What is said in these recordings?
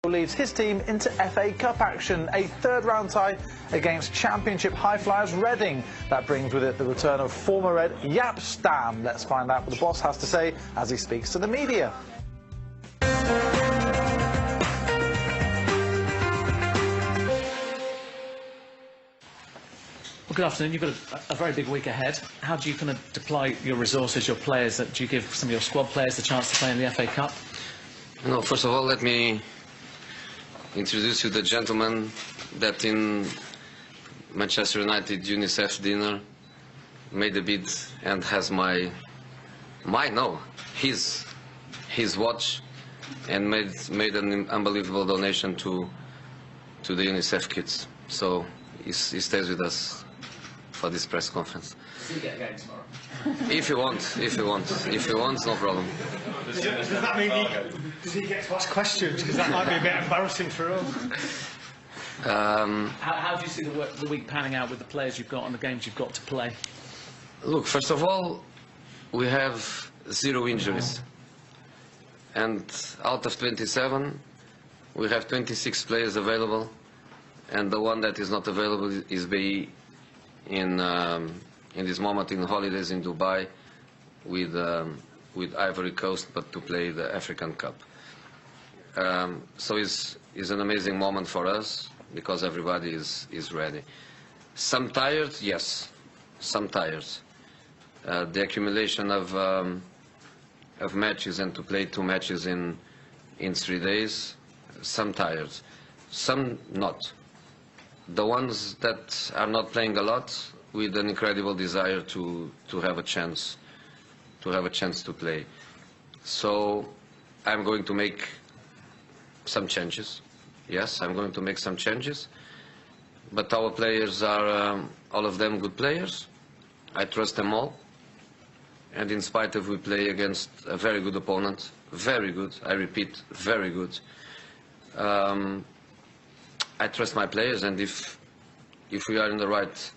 Leads his team into FA Cup action, a third-round tie against Championship high-flyers Reading. That brings with it the return of former Red Jaap Stam. Let's find out what the boss has to say as he speaks to the media. Well, good afternoon. You've got a very big week ahead. How do you kind of deploy your resources, your players? Do you give some of your squad players the chance to play in the FA Cup? No, first of all, let me introduce you the gentleman that in Manchester United UNICEF dinner made a bid and has his watch and made an unbelievable donation to the UNICEF kids. So he stays with us for this press conference. Does he get a game tomorrow? If you want, no problem. Does that mean does he get to ask questions? Because that might be a bit embarrassing for us. How do you see the week panning out with the players you've got and the games you've got to play? Look, first of all, we have 0 injuries. And out of 27, we have 26 players available. And the one that is not available is BE in this moment in holidays in Dubai with Ivory Coast, but to play the African Cup. So it's an amazing moment for us because everybody is ready. Some tired, yes, some tired. The accumulation of matches and to play 2 matches in 3 days, some tired, some not. The ones that are not playing a lot with an incredible desire to have a chance to play. So I'm going to make some changes. Yes, I'm going to make some changes. But our players are all of them good players. I trust them all. And in spite of we play against a very good opponent, very good, I repeat, very good. I trust my players, and if we are in the right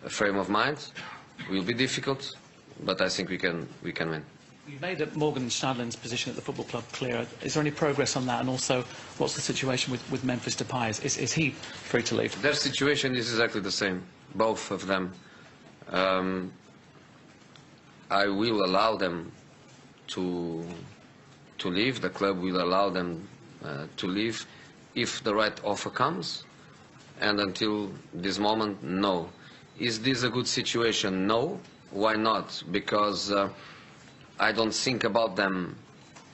frame of mind, it will be difficult, but I think we can win. You've made Morgan Schneiderlin's position at the football club clear. Is there any progress on that? And also, what's the situation with Memphis Depay? Is he free to leave? Their situation is exactly the same, both of them. I will allow them to leave. The club will allow them to leave if the right offer comes. And until this moment, no. Is this a good situation? No. Why not? Because I don't think about them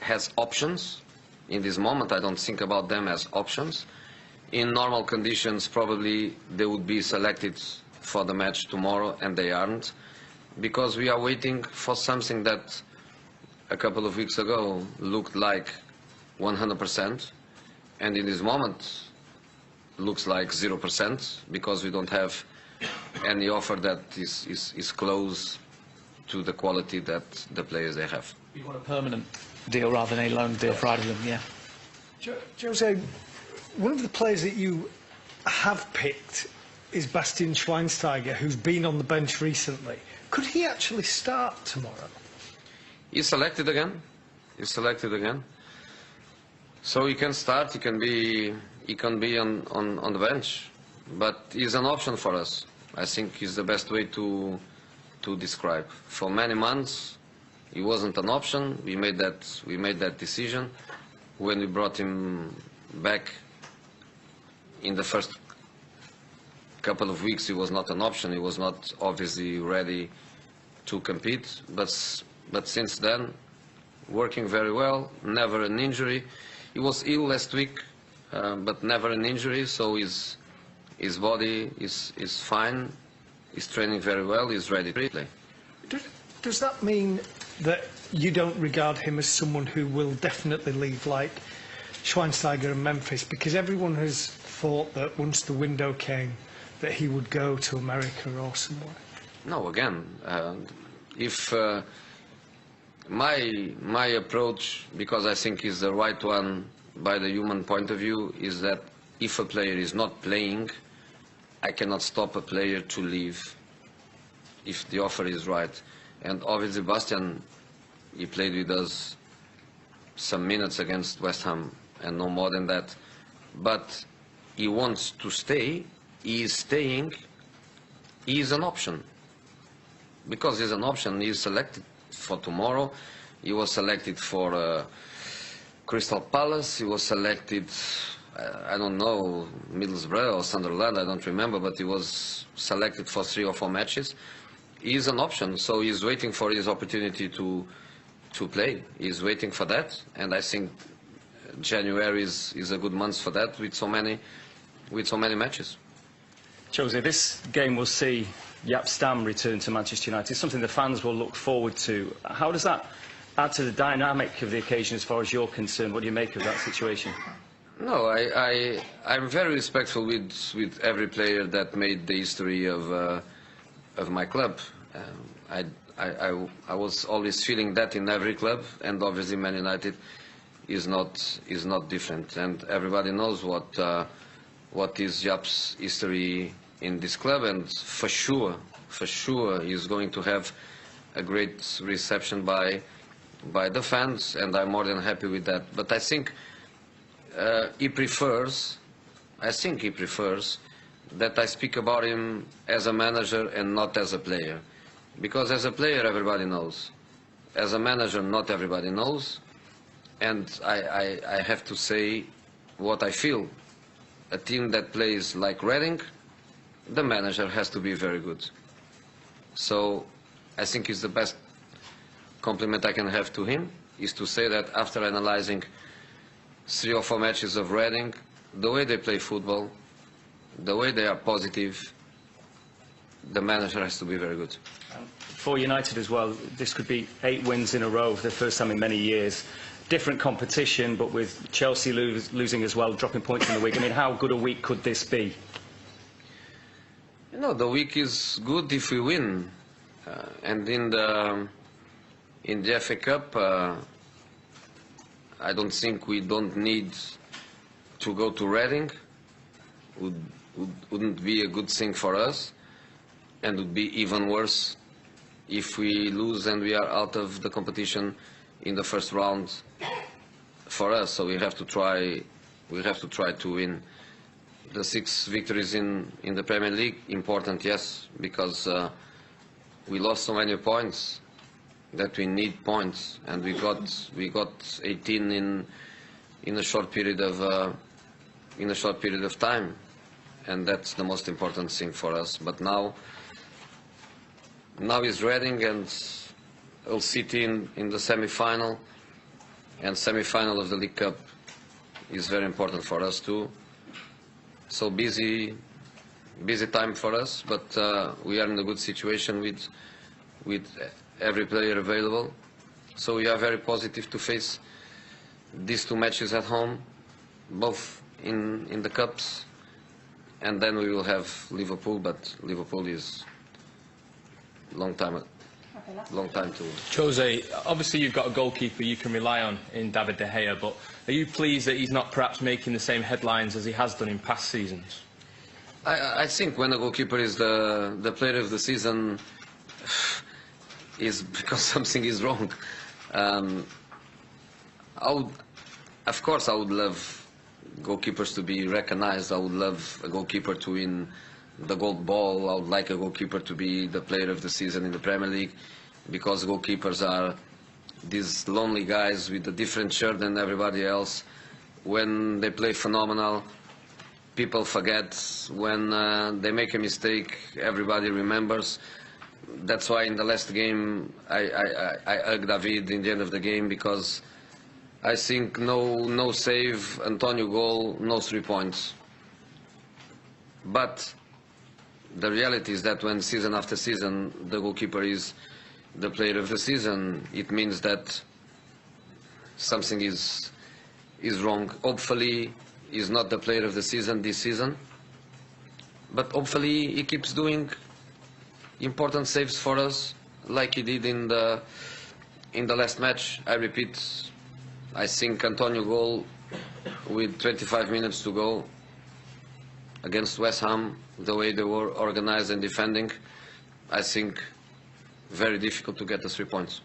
as options. In this moment, I don't think about them as options. In normal conditions, probably they would be selected for the match tomorrow, and they aren't. Because we are waiting for something that a couple of weeks ago looked like 100%, and in this moment looks like 0%, because we don't have any offer that is close to the quality that the players they have. You want a permanent deal rather than a loan deal for either of them, yeah. Jose, one of the players that you have picked is Bastian Schweinsteiger, who's been on the bench recently. Could he actually start tomorrow? He's selected again. He's selected again. So he can start. He can be on the bench, but he's an option for us. I think he's the best way to describe. For many months, he wasn't an option. We made that decision when we brought him back. In the first couple of weeks, he was not an option. He was not obviously ready to compete. But since then, working very well. Never an injury. He was ill last week, but never an injury. So his body is fine. He's training very well. He's ready to play. Does that mean that you don't regard him as someone who will definitely leave, like Schweinsteiger and Memphis? Because everyone has thought that once the window came, that he would go to America or somewhere. No, again, if my approach, because I think is the right one by the human point of view, is that if a player is not playing, I cannot stop a player to leave if the offer is right. And obviously Bastian, he played with us some minutes against West Ham and no more than that. But he wants to stay. He is staying. He is an option. Because he's an option, he is selected for tomorrow. He was selected for Crystal Palace. He was selected, I don't know, Middlesbrough or Sunderland, I don't remember, but he was selected for 3 or 4 matches. He is an option, so he's waiting for his opportunity to play. He's waiting for that, and I think January is a good month for that, with so many matches. Jose, this game will see Jaap Stam return to Manchester United. It's something the fans will look forward to. How does that add to the dynamic of the occasion as far as you're concerned? What do you make of that situation? No, I'm very respectful with every player that made the history of my club. I was always feeling that in every club, and obviously Man United is not different. And everybody knows what is Jaap's history in this club, and for sure he's going to have a great reception by the fans, and I'm more than happy with that. But I think he prefers that I speak about him as a manager and not as a player, because as a player everybody knows, as a manager not everybody knows, and I have to say what I feel. A team that plays like Reading, the manager has to be very good. So I think it's the best compliment I can have to him, is to say that after analyzing 3 or 4 matches of Reading, the way they play football, the way they are positive, the manager has to be very good. For United as well, this could be 8 wins in a row for the first time in many years. Different competition, but with Chelsea losing as well, dropping points in the week. I mean, how good a week could this be? You know, the week is good if we win. And in the FA Cup, I don't think we don't need to go to Reading. Wouldn't be a good thing for us, and would be even worse if we lose and we are out of the competition in the first round for us. So we have to try to win. The 6 victories in the Premier League, important, yes, because we lost so many points that we need points, and we got 18 in a short period of time, and that's the most important thing for us. But now is Reading and Hull City in the semi-final, and semi-final of the League Cup is very important for us too. So busy time for us, but we are in a good situation with every player available. So we are very positive to face these 2 matches at home, both in the Cups, and then we will have Liverpool, but Liverpool is long time to... Jose, obviously you've got a goalkeeper you can rely on in David De Gea, but are you pleased that he's not perhaps making the same headlines as he has done in past seasons? I think when a goalkeeper is the player of the season, is because something is wrong. Of course I would love goalkeepers to be recognized. I would love a goalkeeper to win the gold ball. I would like a goalkeeper to be the player of the season in the Premier League, because goalkeepers are these lonely guys with a different shirt than everybody else. When they play phenomenal, people forget. When they make a mistake, everybody remembers. That's why in the last game I hugged David in the end of the game, because I think no save, Antonio goal, no 3 points. But the reality is that when season after season the goalkeeper is the player of the season, it means that something is wrong. Hopefully he's not the player of the season this season, but hopefully he keeps doing important saves for us like he did in the last match. I repeat, I think Antonio goal with 25 minutes to go against West Ham, the way they were organized and defending, I think very difficult to get the 3 points.